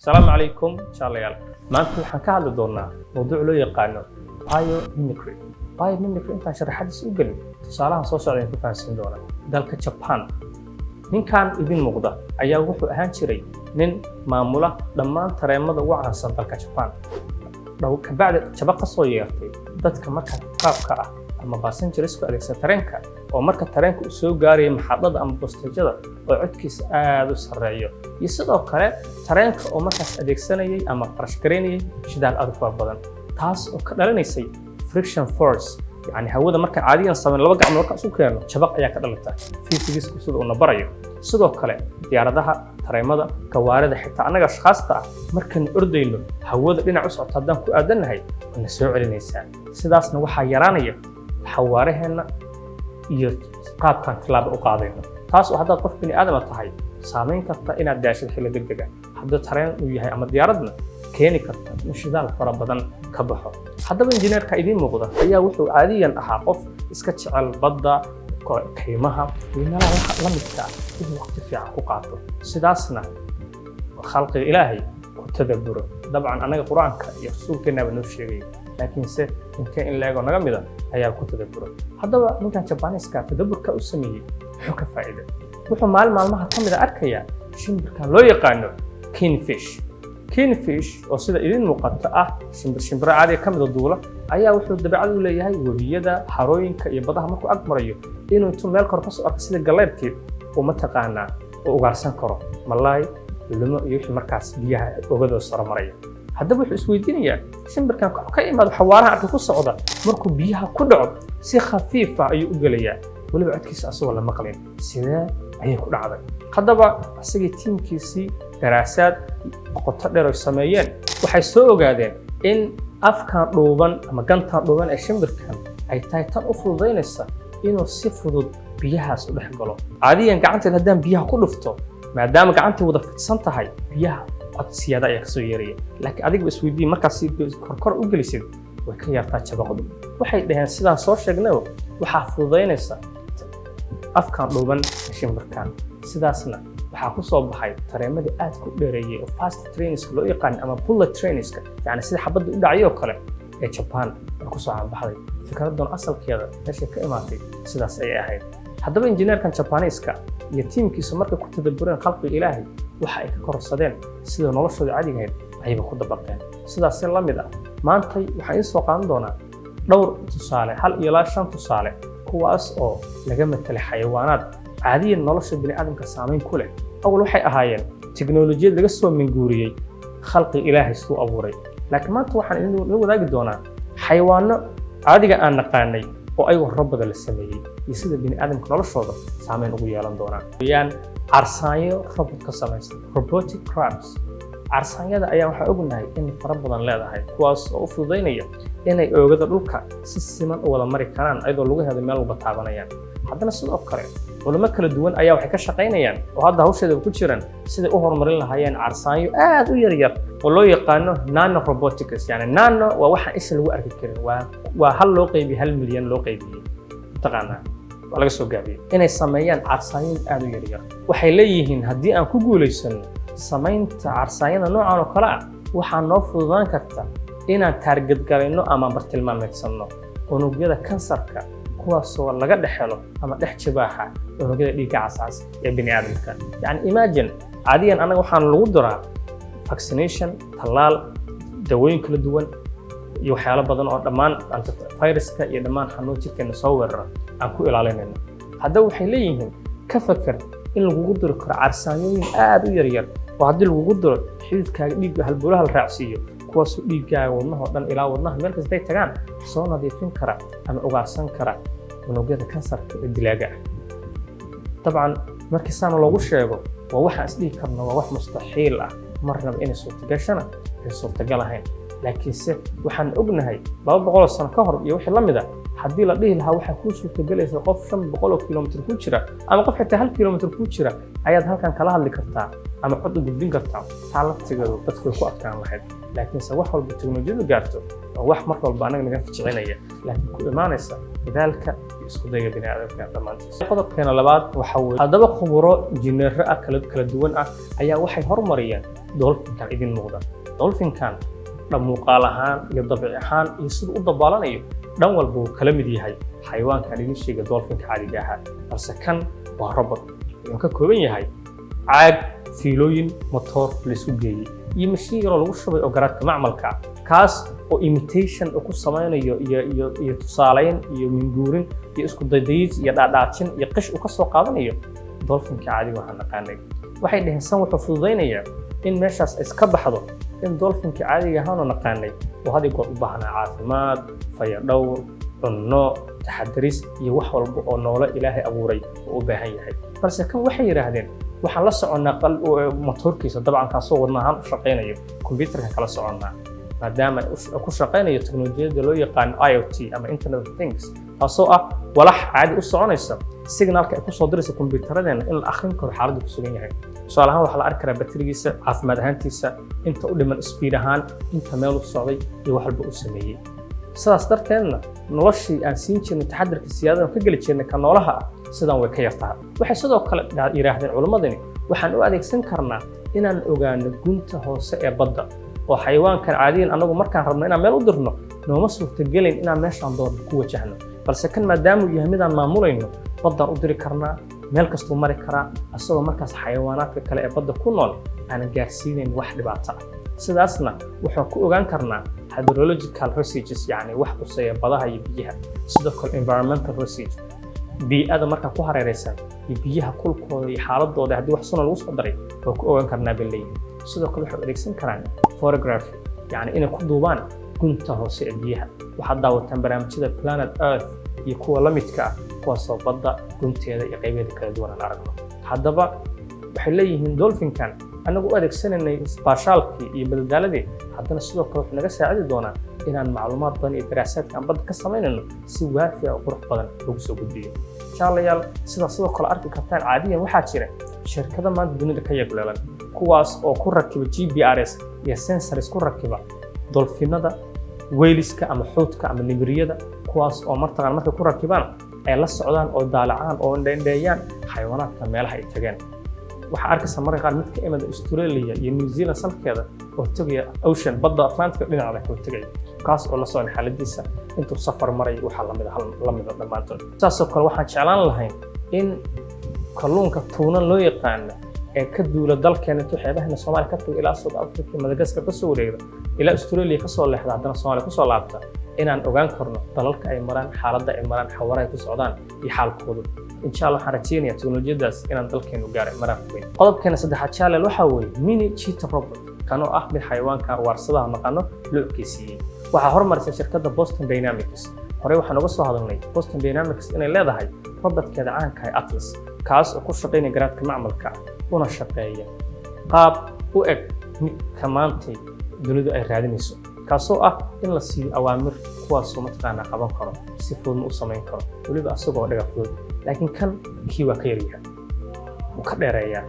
السلام عليكم إن شاء الله يلا ما أنت حنكهل دونا موضوع له يقانو بايوميميكري بايوميميكري أنت شرحت سوقل تصالح صوص على كيف هنسين دونا دالك جابان من كان ابن مقدة أيها وحو أهان شري من معمولة لما ترى ماذا وعن صندوق جابان لو كبعد شبكة صويرتي dadka marka qaabka ah ama passengersku adeegsan tareenka oo marka tareenku uu soo gaaray maxadada ama bosteejada oo codkiisa aad u sareeyo iyo sidoo kale tareenka oo markaas adeegsanayay ama qarash gareynayay shidaal aad u fara badan taas oo ka dhalanaysay friction force yani hawada marka caadiyan sameyn laba gacmo marka isku keeno jabaq ayaa ka dhalata physics-ku sida uu barayo sidoo kale diyaaradaha tareemada gawaarida xitaa anaga shaqasta markan ordayno hawada dhinac u socota hadaan ku aadanahay wana soo celinaysaa sidaasna waxa yaraanaya xawaaraheena iyo qaabkan tilaabo u qaadayno taas oo hadda qof bini aadam tahay saameyn karta inaad daashid xilli degdeg ah hadda tareen uu yahay ama diyaaradna keeni karta in shidaal fara badan ka baxo haddaba injineerka idin muuqda ayaa wuxuu caadiyan ahaa qof iska jecel badda qiimaha iyo meelaha la midka ah inuu waqti fiican ku qaato sidaasna khalqiga ilaahay ku tadabburo dabcan anaga quraanka iyo rasuulkeena baa noo sheegay laakiinse inta in leego naga mida ayaa ku tadabburo haddaba ninkan Japanese-ka tadabburka u sameeyay wuxuu ka faa'iido wuxuu maalmaha ka mid ah arkaya shimbirka loo yaqaano kingfish oo sida idin muuqata ah shimbir caadi ka mid ah duula ayaa wuxuu dabeecad u leeyahay wabiyada harooyinka iyo badaha markuu ag marayo inuu intuu meel kor ka soo arko sida galeebkii oo mataqaanaa oo ugaarsan karo malaay limo iyo wixii markaas biyaha ogadoo sare maraya haddaba wuxuu isweydiinayaa shimbirkan ka imaado xawaaraha arka ku socda markuu biyaha ku dhaco si khafiif ah ayuu u gelayaa waliba codkiisa asagoo la maqlin sidee ayay ku dhacday haddaba asagii tiimkiisii daraasaad qoto dheer oo sameeyeen waxay soo ogaadeen in afkan dhuuban ama gantan dhuuban ee shimbirkan ay tahay tan u fududaynaysa inuu si fudud biyahaas u dhex galo caadiyan gacanteed haddaan biyaha ku dhufto maadaama gacantii wada fidsan tahay biyaha cod siyaada ayaa kasoo yeeraya laakiin adigba isweydiin markaas kor u gelisid way ka yartaa jabaqdu waxay dhaheen sidaan soo sheegnayo waxaa fududaynaysa afkan dhuuban ee shimbirkan sidaasna waxaa ku soo baxay tareemadii aad ku dheereeyay oo fast trainska loo yaqaan ama bullet trainska yani sida xabadda u dhacay oo kale ee Japan ku soo baxday fikradan asalkeeda meesha ka imaatay sidaas ay ahayd haddaba injineerkan Japanese-ka iyo tiimkiisu marka ku tadabbureen khalqiga ilaahay waxa ay ka korsadeen sida noloshooda caadiga ahayd ayba ku dabaqeen sidaas la mid ah maanta waxaan soo qaadan doonaa dhowr tusaale hal iyo ilaa 5 tusaale kuwaas oo laga matala xayawaanaad caadiyan nolosha bini aadamka saameyn ku leh awal waxay ahaayeen tiknoolajiyad laga soo minguuriyay khalqiga ilaahay soo abuuray laakiin maanta waxaan idin wadaagi doonaa xayawaano caadiga aan naqaanay oo ay robada la sameeyay iyo sida bini aadamka noloshooda saameyn ugu yeelan doonaan ayaan arsaanyo robot ka samaysan robotic crabs arsaanyada ayaa waxa ognahay in fara badan leedahay kuwaas oo u fududeynaya inay oogada dhulka si siman u wada mari karaan ayadoo lagu heedo meel walba taabanayaan haddana sidoo kale culimo kala duwan ayaa waxay ka shaqaynayaan oo hadda hawsheeda ku jiraan sidii u horumarin lahaayeen arsaanyo aad u yar oo loo yaqaano nano robotics yani nano waa waxa isha lagu arki karin waa hal loo qaybiyay 1 milyan loo qaybiyay taqaanaa waa laga soo gaabiyay inay sameeyaan arsaanyo aad u yar waxay leeyihiin haddii aan ku guuleysano samaynta arsaanyada noocan oo kale ah waxaa noo fududaan karta inaan taarget galayno ama bartilmaameedsano unugyada kansarka kuwaasoo laga dhexelo ama dhex jabaaxa unugyada dhiigga casaas ee bini aadamka yani imagine caadiyan anaga waxaan lagu diraa vaccination talaal dawooyin kala duwan iyo waxyaalo badan oo dhammaan viruska iyo dhammaan xanuun jirkeena soo weerara aan ku ilaalinayno haddaba waxay leeyihiin ka fakar in lagugu diro karo arsaanyooyin aad u yar oo haddii lagugu diro xididkaaga dhiigga halbowlaha la raacsiiyo kuwaasoo dhiiggaaga wadnahoo dhan ilaa wadnaha meel kastay tagaan soo nadiifin kara ama ugaarsan kara unugyada kansarka ee dilaaga ah dabcan markii saana loogu sheego waa waxaan isdhihi karno waa wax mustaxiil ah marnaba inay suurtagashana ay suurtagal ahayn laakiinse waxaan ognahay 200 sano ka hor iyo wixii la mid ah haddii la dhihi lahaa waxaa kuu suurtagalaysa qof 500 kilomitir ku jira ama qof xitaa 1 kilomitir ku jira ayaad halkan kala hadli kartaa ama cod u gudbin kartaa taa laftigeedu dadku way ku adkaan lahayd laakiinse wax walba teknoolajiyadu gaarto waa wax mar walba anaga naga ficilinaya laakiin ku imaanaysa dadaalka iyo isku dayga bini aadamka dhammaantiisa qodobkeena labaad waxa weeye haddaba khuburo injineero kala duwan ah ayaa waxay horumariyeen dolphinkan idin muuqda. Dolphinkan muuqaal ahaan iyo dabiici ahaan iyo siduu u dabaalanayo dhan walba uu kala mid yahay xayawaankan idin sheega dolphinka caadiga ahaa, balse kan waa robot. Wuxuu ka kooban yahay caag, fiilooyin, matoor la isku geeyey iyo mashiin yaroo lagu shubay oo garaadka macmalka kaas oo imitation ku samaynayo iyo tusaalayn iyo minguurin iyo isku daydays iyo dhaadhaacin iyo qish uu ka soo qaadanayo dolphinka caadiga waxaan naqaanay. Waxay dhaheen san wuxuu fududaynayaa in meeshaas iska baxdo in dolphinka caadiga ahaan oo naqaanay oo hadii goor u baahnaa caafimaad, fayadhowr, cunno, taxadaris iyo wax walba oo noole Ilaahay abuuray oo u baahan yahay. balse kan waxay yiraahdeen waxaan la soconaa motorkiisa dabcan kaasoo wadna ahaan u shaqeynayo computerka kala soconaa maadaama ku shaqeynayo teknolojiyada loo yaqaan IoT ama Internet of Things taasoo ah walax caadi u soconaysa signalka ay ku soo diraysa computeradena in la akhrin karo xaaladda ku sugan yahay. Tusaale ahaan waxaa la arki karaa baterigiisa, caafimaad ahaantiisa, inta u dhiman speed ahaan, inta meel u socday iyo wax walba uu sameeyey. sidaas darteedna noloshii aan siin jirnay taxadarka siyaadada ka geli jirnay ka noolaha ah sidaan way ka yartaa. Waxay sidoo kale yiraahdeen culimadani waxaan u adeegsan karnaa inaan ogaano gunta hoose ee badda oo xayawaankan caadiyan anagu markaan rabno inaan meel u dirno nooma suurtagelin inaan meeshaan doonno ku wajahno, balse kan maadaama uu yahay midaan maamulayno baddaan u diri karnaa, meel kastuu mari karaa asagoo markaas xayawaanaadka kale ee badda ku nool aanan gaarsiinayn wax dhibaato ah. sidaasna waxaan ku ogaan karnaa hydrological researches yani wax quseeya badaha iyo biyaha, sidoo kale environmental research bii'ada markaa ku hareeraysan iyo biyaha kulkooda iyo xaaladooda haddii wax suna lagu soo daray waa ku ogaan karnaa bay sidoo kale waxay adeegsan karaan photography yani inay ku duubaan gunta hoose ee biyaha. waxaad daawataan barnaamijyada Planet Earth iyo kuwa la midka ah kuwaasoo badda gunteeda iyo qaybeeda kala duwan aan aragno. haddaba waxay leeyihiin dolphinkan anagu u adeegsanaynay isbaashaalkii iyo badadaaladii haddana sidoo kale wuxuu naga saacidi doonaa inaan macluumaad badan iyo daraasaadka aan badda ka samaynayno si waafi ah oo qurux badan lagu soo gudbiyo. inshaalayaal sidaas sidoo kale arki kartaan caadiyan waxaa jira shirkado maanta dunida ka yagleelan kuwaas oo ku rakiba GPRS iyo sensors ku rakiba dolphinada, weyliska ama xuudka ama nimiriyada kuwaas oo markaan markay ku rakibaan ay la socdaan oo daalacaan oo indheeyaan xayawaanaadka meelaha ay tageen. waxaa arkaysa marka qaar mid ka imada Australia iyo New Zealand salkeeda oo tagaya ocean badda Atlantic dhinaca ka tagay kaas oo la socon xaaladiisa intuu safar maray waxa la mid dhamaantood. taasoo kale waxaan jeclaan lahayn in kalluunka tuuna loo yaqaan ee ka duula dalkeena intuu xeebaha Soomaaliya ka tago ilaa South Africa, Madagascar ka soo wareegda ilaa Australia ka soo leexda haddana Soomaaliya ku soo laabta inaan ogaan karno dalalka ay maraan, xaaladda ay maraan, xawaaraha ku socdaan iyo xaalkooda. إن شاء الله حرتيني تكنولوجيا داس إن ندلكين وجاري مرافقين. قلب كان صدق شالة لوحوي ميني تشيتا روبوت كانوا أحد حيوان كان وارصدها مقانو لوكيسي. وحهر مرسل شركة بوستون داينامكس. هري وحنا قصوا هذا النيل بوستون داينامكس إن اللي هاي روبوت كذا عن كاي أطلس كاس وكل شقين جرات كمعمل كا ونشقية قاب وإك كمانتي دلود أي رادنيسو كاسو إن لسي أوامر كواسو متقانا قبان كرو سيفون مؤسمين كرو ولبا أسوقه ودقا فلود لكن كان كيوا كيريها وكدريا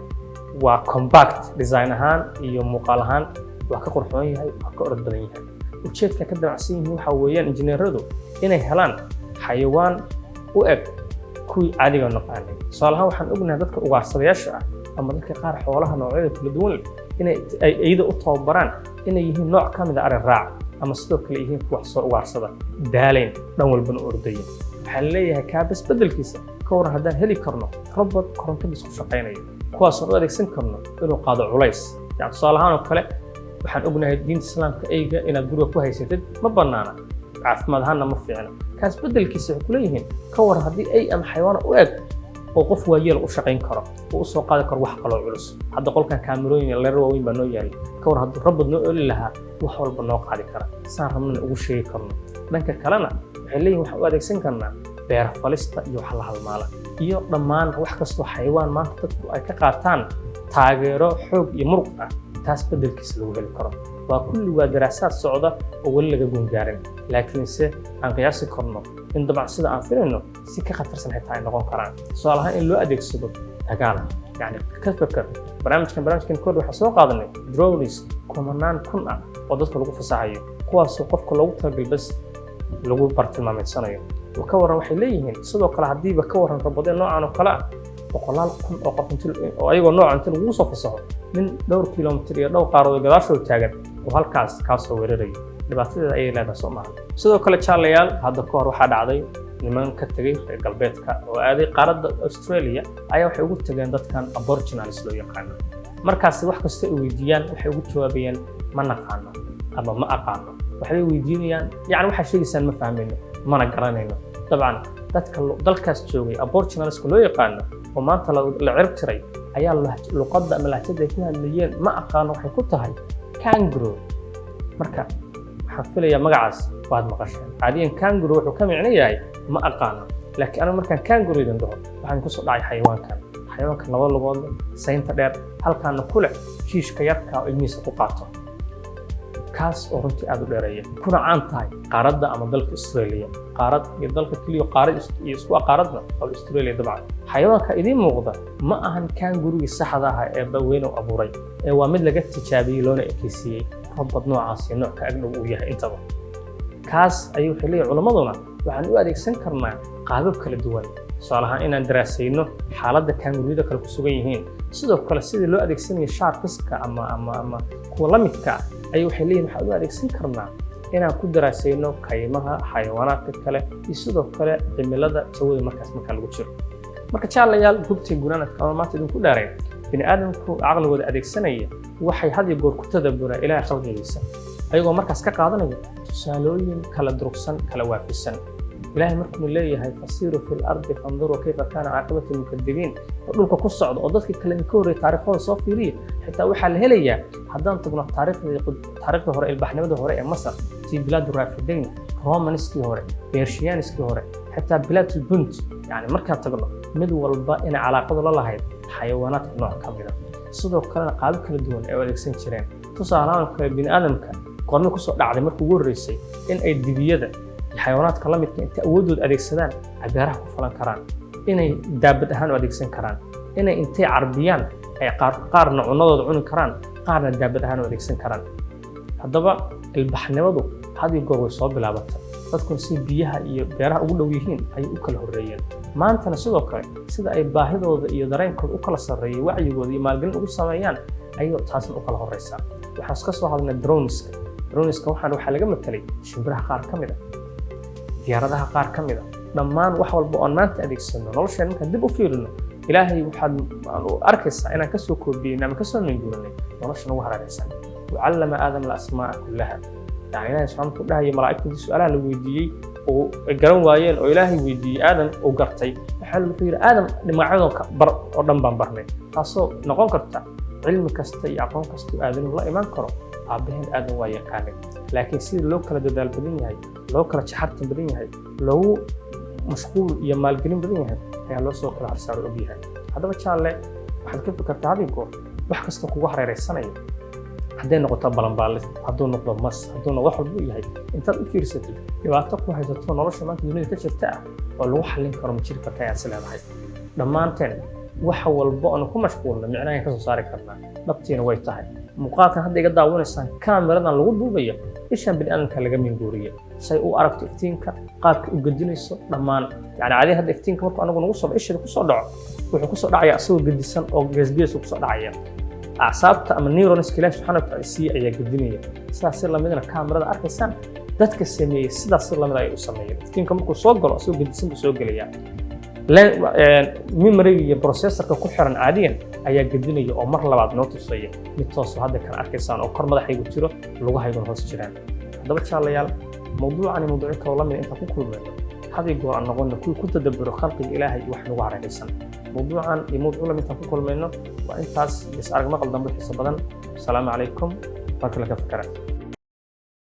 وكومباكت ديزاين ahaan iyo muuqaal ahaan wax ka qurxoon yahay wax ka orod badan yahay. ujeedka ka damacsan yihiin waxa weeyaan injineeradu inay helaan xayawaan u eg kuwii caadiga noqonay. tusaalahaan waxaan ognahay dadka ugaarsadayaasha ah ama dadka qaar xoolaha noocyada kala duwan inay iyada u tababaraan inay yihiin nooc ka mid ah ari raac ama sidoo kale yihiin wax soo ugaarsada daalayn dhan walbana ordaya. waxaan leeyahay kaabis bedelkiisa كور هذا هلي كرنا ربط كرنتين بس شقيني كواس نقدر يكسن كرنا إنه قاضي علايس يعني صالحان وكله وحن أبناء الدين الإسلام كأيجا إن الجروب كويس يتد ما بنانا عارف ما هنا ما فينا كاس بدل كيس كليهن كور هذه أي أم حيوان وقف وقف ويل وشقين كرا وأسوق قاضي كر وح قلوا علوس هذا قول كان كاميرون اللي روين بنو ياري كور هذا ربط نقول لها وحول بنوق قاضي كرا صار من أول شيء كرنا لأنك كلنا حليه وحواد يكسن كرنا beer falista iyo wax la halmaala iyo dhammaan wax kastoo xayawaan maanta dadku ay ka qaataan taageero xoog iyo muruq ah taas bedelkiisa lagu heli karo. waa kulli waa daraasaad socda oo wali laga gungaarin laakiinse aan qiyaasi karno in dabcan sida aan filayno si ka khatarsan xitaa ay noqon karaan. tusaalahaan in loo adeegsado dagaal yani ka fakar barnaamijkan kor waxa soo qaadanay drones kumanaan kun ah oo dadka lagu fasaxayo kuwaasoo qofka loogu talagalay bas lagu bartilmaameedsanayo. وكورن waxay leeyihiin sidoo kale hadiiba ka waran rabadeen noocan oo kala boqolaal kun oo qof inta oo ayaga noocan inta lagu soo fasaxo nin dhowr kiiloomitir iyo dhowr qaarood gadaashooda taagan oo halkaas kaa soo weerarayo dhibaatadeeda ayay leedahay Soomaaliya sidoo kale jaalayaal hadda ka hor waxaa dhacday niman ka tagay reer galbeedka oo aaday qaaradda Australia ayaa waxay ugu tageen dadkan aborigines loo yaqaan markaas wax kasta ay weydiiyaan waxay ugu jawaabayaan ma naqaano ama ma aqaano waxay weydiinayaan yani waxa sheegaysan ma fahmayno mana garanayno dabcan dadka dalkaas joogay aborigines loo yaqaan oo maanta la cirib tiray ayaa luqadda ama lahjada ay ku hadlayeen ma aqaano waxay ku tahay kangaroo marka waxaan filayaa magacaas waad maqasheen caadiyan kangaroo wuxuu ka micno yahay ma aqaano laakiin anigu markaan kangaroo idin dhaho waxaan ku soo dhacay xayawaanka laba lugood saynta dheer halkaana ku leh jiishka yarka oo ilmihiisa ku qaato kaas oo runtii aad u dheereeya kuna caan tahay qaaradda ama dalka Australia qaarad iyo dalka kaliya qaarad iyo isku qaaradna oo Australia dabcan xayawaanka idin muuqda ma ahan kangaroo saxda ah ee daweyn oo abuuray ee waa mid laga tijaabiyay loona ekeysiyay robot noocaas nooc ka agdhow uu yahay intaba kaas ayuu xilliga culimaduna waxaan u adeegsan karnaa qaabab kala duwan tusaalaha inaan daraasayno xaaladda kangaruuda kala ku sugan yihiin sidoo kale sidii loo adeegsanayo sharkiska ama kuwa la midka ay waxay leeyihiin waxaan u adeegsan karnaa inaan ku daraasayno kaymaha xayawaanaadka kale iyo sidoo kale cimilada jawada markaas lagu jiro marka jaalayaal gubtay gunaanadka ama maanta idinku dhaareen bini aadamku aqligooda adeegsanaya waxay had iyo goor ku tadabburaa ilaahay khalqigiisa ayagoo markaas ka qaadanaya tusaalooyin kala durugsan kala waafisan ilaahay markuu leeyahay fasiru fil ardi fanzuru kayfa kana aqibatu al-mukaddibiin dhulka ku socdo oo dadka kale ka horeeyay taariikhdooda soo fiiriyo xitaa waxa la helayaa haddaan tagno taariikhda hore ilbaxnimada hore ee Masar tii bilad raafidayn romanskii hore bershiyaanskii hore xitaa bilad bunt yani markaan tagno mid walba in calaaqado la lahayd xayawaanaadka nooc ka mid ah sidoo kale qaab kala duwan ay adeegsan jireen tusaalahan kale bini aadamka qorno ku soo dhacday markii ugu horeysay in ay dibiyada xayawaanaadka la midka inta awoodooda adeegsadaan agaaraha ku falan karaan inay daabad ahaan u adeegsan karaan inay intay carbiyaan ay qaarna cunadooda cuni karaan qaarna daabad ahaan u adeegsan karaan haddaba ilbaxnimadu hadii goor way soo bilaabatay dadku si biyaha iyo beeraha ugu dhow yihiin ay u kala horeeyeen maantana sidoo kale sida ay baahidooda iyo dareenkooda u kala sareeyay wacyigooda iyo maalgelin ugu sameeyaan ayuu taasna u kala horeysaa waxaan iska soo hadalnay droneska waxaa laga matalay shimbiraha qaar ka mid ah diyaaradaha qaar ka mid ah dhammaan wax walba oo maanta adeegsano nolosheen marka dib u fiirino ilaahay waxaad arkaysaa inaan ka soo koobiyay ama ka soo minguurinay noloshan ugu hareeraysan وعلم آدم الأسماء كلها يعني إلهي سبحانه وتعالى ملائكة سؤالها لويديي وقرن وايين وإلهي ويدي آدم وقرتي حل فير آدم لما عيدهم بر ودم بمبرني تاسو نقول كرتا علم كستي يعقون كستي آدم والله إيمان كرو عبهن آدم وايين كامل لكن سير لو كلا دال بدين هاي لو كلا شحرت بدين هاي لو مشغول يمال قليل بدين هاي يعني لو سوق العرس على أبيها هذا بتشان له واحد كيف كرتا هذه يقول واحد كستو قوة رئيسنا haddii noqoto balanbaalis hadduu noqdo mas hadduu noqdo wax walba yahay intaad u fiirsatid dhibaato ku haysato nolosha maanta dunida ka jirta oo lagu xallin karo ma jiri karta ayaad leedahay dhammaanteen wax walba oo ku mashquulna micnaheeda ka soo saari karnaa dhabtiina way tahay muuqaalkan hadda iga daawanaysaan kaamiradan lagu duubayo ishan bini'aadamka laga minguuriyo say u aragto iftiinka qaabka u gadinayso dhammaan yani caadi hadda iftiinka markuu anagu nagu soo ishada ku soo dhaco wuxuu ku soo dhacaya asagoo gadisan oo geesgees ku soo dhacaya أعصابته أما النيورونس كلاش سبحانه وتعالى سي أي قديمية سلا سير لمدنا كاميرا أركسان دتك السمية سلا سير لمدنا أي سمية تين كم صوت قلوا سوق جديد سوق قليا لا ميموري بروسيسور كحرا عاديا أي قديمية أو مرة بعد نوت الصية متصل هذا كان أركسان أو كرمة حيقول تيرو اللغة هيكون هوس جيران هذا بتشال ليال موضوع عن موضوعك والله من أنت كل منه هذا يقول أن نقول كل كنت تدبر خلق الإلهي وحنا وعرى إنسان موضوعا يموضوع لم يكن كل منه وإنتاس بس أرجع ما قل دم بحسب بدن السلام عليكم بارك لك فكرة